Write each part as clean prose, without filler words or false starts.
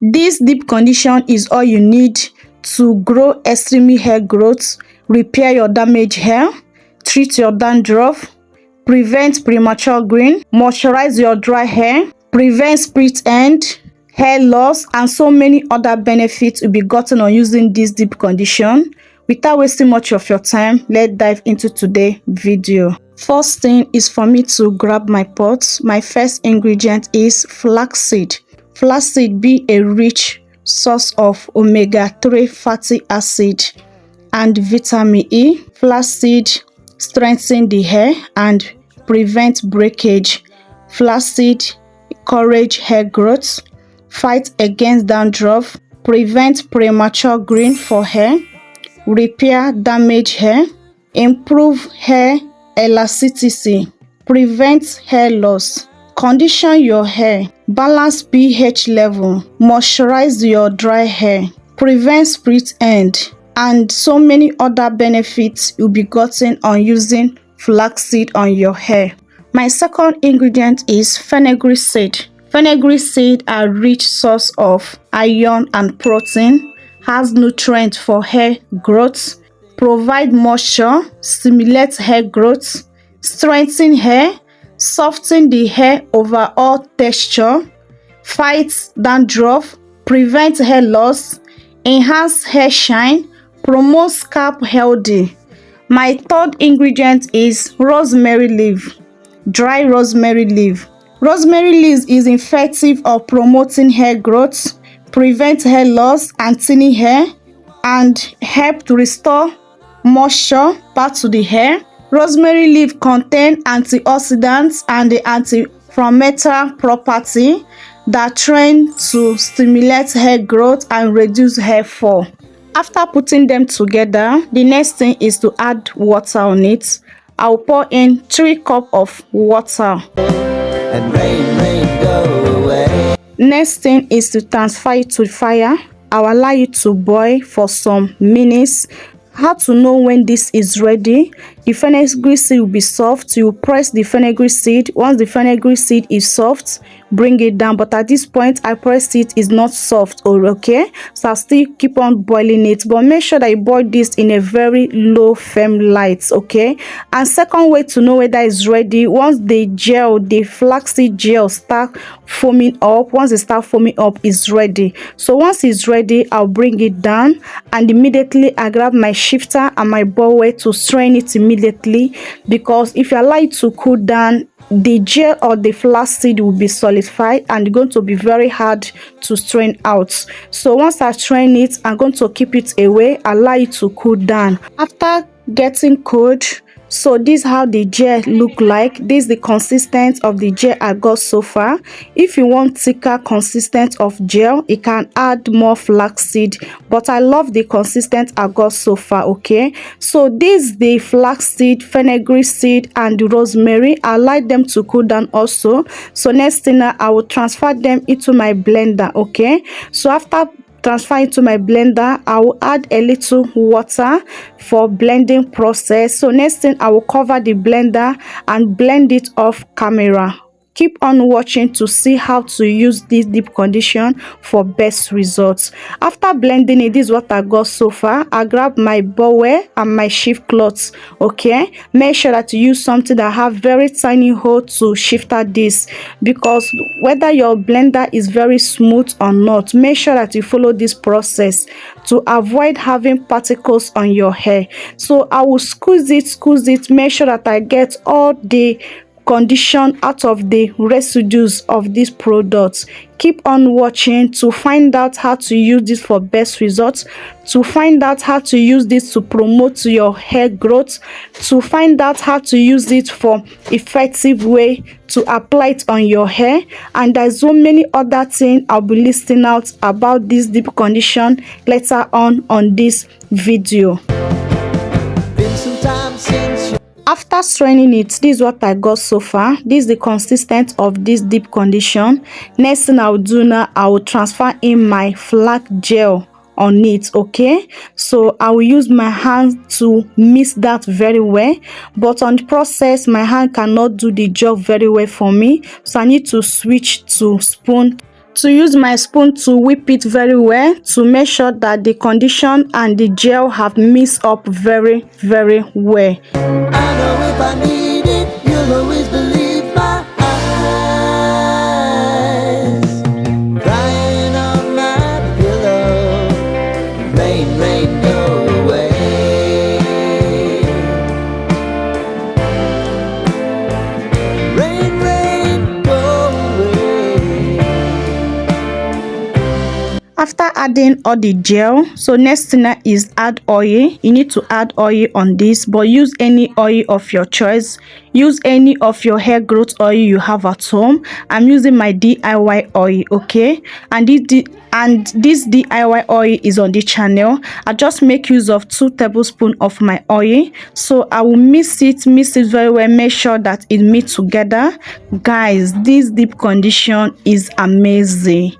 This deep condition is all you need to grow extreme hair growth, repair your damaged hair, treat your dandruff, prevent premature growing, moisturize your dry hair, prevent split end, hair loss, and so many other benefits will be gotten on using this deep condition. Without wasting much of your time, let's dive into today's video. First thing is for me to grab my pot. My first ingredient is flaxseed. Flaxseed be a rich source of omega-3 fatty acid and vitamin E. Flaxseed strengthens the hair and prevent breakage. Flaxseed encourage hair growth, fight against dandruff, prevent premature growing for hair, repair damaged hair, improve hair elasticity, prevent hair loss, condition your hair, balance pH level, moisturize your dry hair, prevent split end, and so many other benefits you'll be gotten on using flaxseed on your hair. My second ingredient is fenugreek seed. Fenugreek seed are a rich source of iron and protein, has nutrients for hair growth, provide moisture, stimulate hair growth, strengthen hair, soften the hair overall texture, fight dandruff, prevent hair loss, enhance hair shine, promote scalp healthy. My third ingredient is rosemary leaf. Dry rosemary leaf. Rosemary leaves is effective of promoting hair growth, prevent hair loss and thinning hair, and help to restore moisture back to the hair. Rosemary leaf contain antioxidants and the anti-inflammatory property that train to stimulate hair growth and reduce hair fall. After putting them together, the next thing is to add water on it. I'll pour in 3 cups of water. And rain, go away. Next thing is to transfer it to fire. I'll allow it to boil for some minutes. How to know when this is ready? The fenugreek seed will be soft. You press the fenugreek seed. Once the fenugreek seed is soft, bring it down. But at this point, I pressed it is not soft. Okay, so I'll still keep on boiling it. But make sure that you boil this in a very low firm light. Okay. And second way to know whether it's ready, once the gel, the flaxseed gel start foaming up. Once it start foaming up, it's ready. So once it's ready, I'll bring it down and immediately I grab my shifter and my bowl to strain it immediately, because if you allow it to cool down, the gel or the flaxseed will be solidified and going to be very hard to strain out. So once I strain it, I'm going to keep it away, allow it to cool down. After getting cold, so this is how the gel look like. This is the consistency of the gel I got so far. If you want thicker consistency of gel, you can add more flaxseed, but I love the consistency I got so far. Okay, so this is the flaxseed, fenugreek seed and the rosemary. I like them to cool down also. So next thing, I will transfer them into my blender. Okay, so after transfer into my blender, I will add a little water for blending process. So next thing, I will cover the blender and blend it off camera. Keep on watching to see how to use this deep condition for best results. After blending it, this is what I got so far. I grab my bowl and my shift cloth. Okay, make sure that you use something that have very tiny hole to shifter this, because whether your blender is very smooth or not, make sure that you follow this process to avoid having particles on your hair. So I will squeeze it, make sure that I get all the condition out of the residues of these products. Keep on watching to find out how to use this for best results, to find out how to use this to promote your hair growth, to find out how to use it for effective way to apply it on your hair. And there's so many other things I'll be listing out about this deep condition later on this video. After straining it, this is what I got so far. This is the consistency of this deep condition. Next thing I will do now, I will transfer in my flax gel on it. Okay, so I will use my hand to mix that very well, but on the process my hand cannot do the job very well for me, so I need to switch to spoon to use my spoon to whip it very well to make sure that the condition and the gel have mixed up very well. I know if I need it, you'll always believe my eyes. Crying on my pillow, rain, rain, go away. Rain, rain, go away. After adding all the gel, so next thing is add oil. You need to add oil on this, but use any oil of your choice. Use any of your hair growth oil you have at home. I'm using my DIY oil, okay? And this DIY oil is on the channel. I just make use of 2 tablespoons of my oil. So I will mix it very well. Make sure that it mix together. Guys, this deep condition is amazing.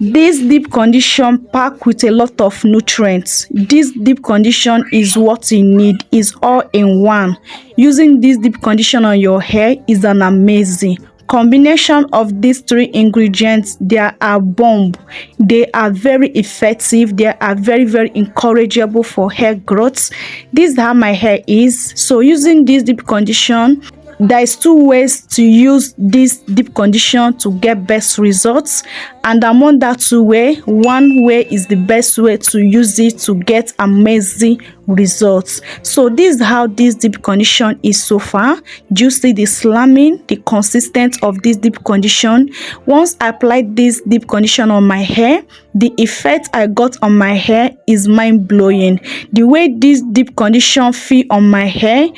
This deep condition packed with a lot of nutrients. This deep condition is what you need. Is all in one. Using this deep condition on your hair is an amazing combination of these 3 ingredients. They are bomb. They are very effective. They are very encourageable for hair growth. This is how my hair is. So using this deep condition, there's 2 ways to use this deep condition to get best results, and among that 2 ways, one way is the best way to use it to get amazing results. So this is how this deep condition is so far. Do you see the slamming, the consistency of this deep condition? Once I applied this deep condition on my hair, the effect I got on my hair is mind-blowing. The way this deep condition feel on my hair,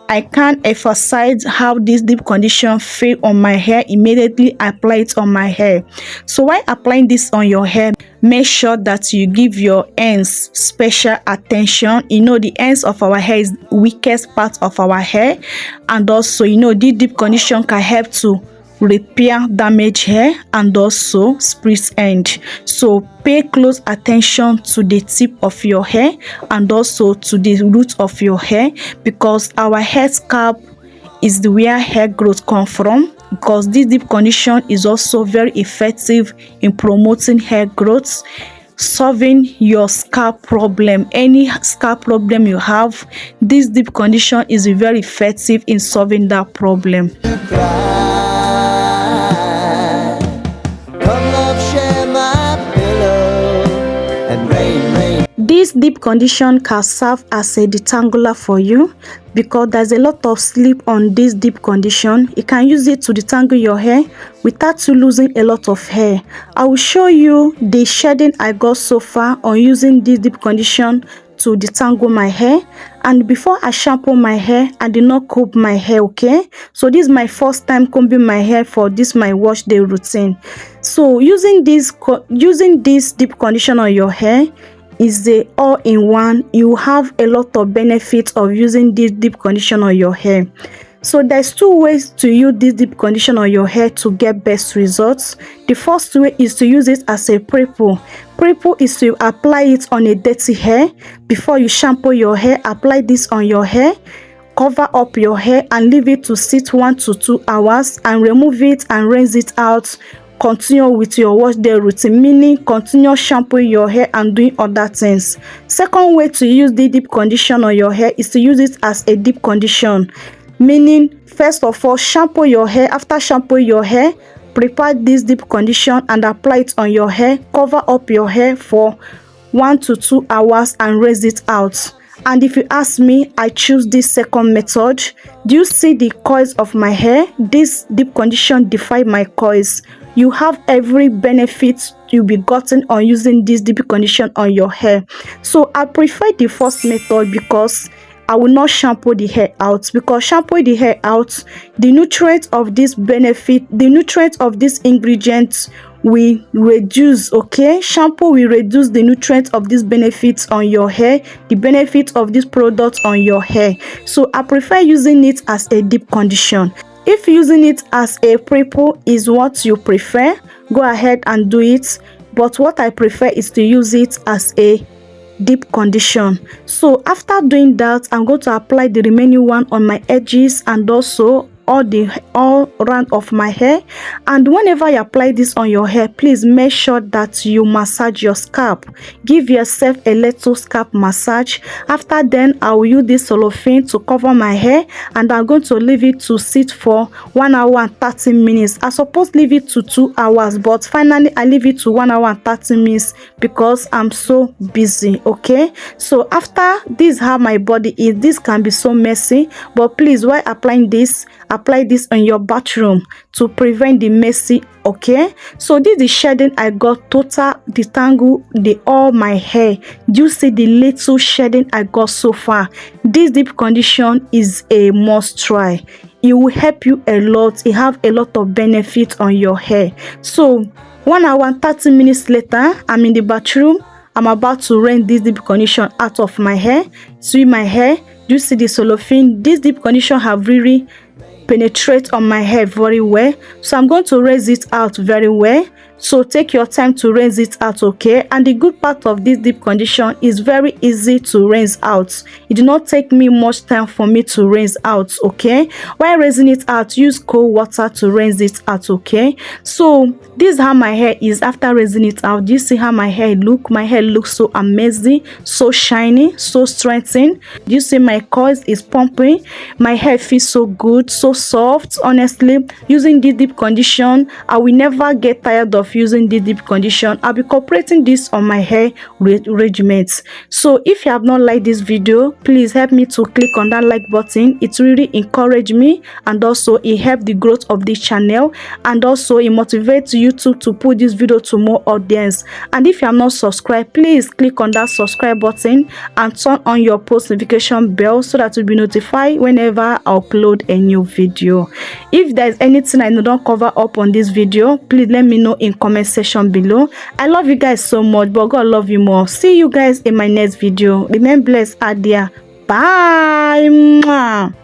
I can't emphasize how this deep condition feel on my hair immediately I apply it on my hair. So while applying this on your hair, make sure that you give your ends special attention. You know, the ends of our hair is the weakest part of our hair, and also, you know, this deep condition can help to repair damaged hair and also split end. So pay close attention to the tip of your hair and also to the root of your hair, because our hair scalp is the where hair growth come from, because this deep condition is also very effective in promoting hair growth, solving your scalp problem. Any scalp problem you have, this deep condition is very effective in solving that problem. This deep condition can serve as a detangler for you, because there's a lot of slip on this deep condition. You can use it to detangle your hair without you losing a lot of hair. I will show you the shedding I got so far on using this deep condition to detangle my hair. And before I shampoo my hair, I did not comb my hair, okay? So this is my first time combing my hair for this my wash day routine. So using this deep condition on your hair is the all-in-one. You have a lot of benefits of using this deep condition on your hair. So there's 2 ways to use this deep condition on your hair to get best results. The first way is to use it as a pre-poo. Pre-poo is to apply it on a dirty hair. Before you shampoo your hair, apply this on your hair, cover up your hair and leave it to sit 1 to 2 hours, and remove it and rinse it out. Continue with your wash day routine, meaning continue shampooing your hair and doing other things. Second way to use the deep condition on your hair is to use it as a deep condition, meaning first of all, shampoo your hair. After shampooing your hair, prepare this deep condition and apply it on your hair, cover up your hair for 1 to 2 hours and rinse it out. And if you ask me, I choose this second method. Do you see the coils of my hair? This deep condition define my coils. You have every benefit you'll be gotten on using this deep condition on your hair. So I prefer the first method because I will not shampoo the hair out, because shampoo the hair out, the nutrients of this benefit, the nutrients of this ingredient will reduce, okay? Shampoo will reduce the nutrients of these benefits on your hair, the benefits of this product on your hair. So I prefer using it as a deep condition. If using it as a pre-poo is what you prefer, go ahead and do it, but what I prefer is to use it as a deep condition. So after doing that, I'm going to apply the remaining one on my edges and also all round of my hair. And whenever you apply this on your hair, please make sure that you massage your scalp. Give yourself a little scalp massage. After then, I will use this cellophane to cover my hair, and I'm going to leave it to sit for 1 hour and 30 minutes. I suppose leave it to 2 hours, but finally I leave it to 1 hour and 30 minutes because I'm so busy. Okay, so after this, how my body is. This can be so messy, but please, while applying this, apply this in your bathroom to prevent the messy. Okay, so this is shedding I got. Total detangle all my hair. Do you see the little shedding I got so far? This deep condition is a must try. It will help you a lot. It have a lot of benefits on your hair. So 1 hour and 30 minutes later, I'm in the bathroom. I'm about to rinse this deep condition out of my hair. See my hair. Do you see the cellophane? This deep condition have really penetrate on my hair very well, so I'm going to rinse it out very well. So take your time to rinse it out. Okay, and the good part of this deep condition is very easy to rinse out. It did not take me much time for me to rinse out. Okay, while rinsing it out, use cold water to rinse it out. Okay, so this is how my hair is after rinsing it out. Do you see how my hair look? My hair looks so amazing, so shiny, so strengthened. Do you see my coils is pumping? My hair feels so good, so soft. Honestly, using this deep condition, I will never get tired of using this deep condition. I'll be incorporating this on my hair regimens. So if you have not liked this video, please help me to click on that like button. It really encourages me, and also it helps the growth of this channel, and also it motivates YouTube to put this video to more audience. And if you have not subscribed, please click on that subscribe button and turn on your post notification bell so that you'll be notified whenever I upload a new video. If there's anything I don't cover up on this video, please let me know in comment section below. I love you guys so much, but God love you more. See you guys in my next video. Remain blessed out there. Bye. Mwah.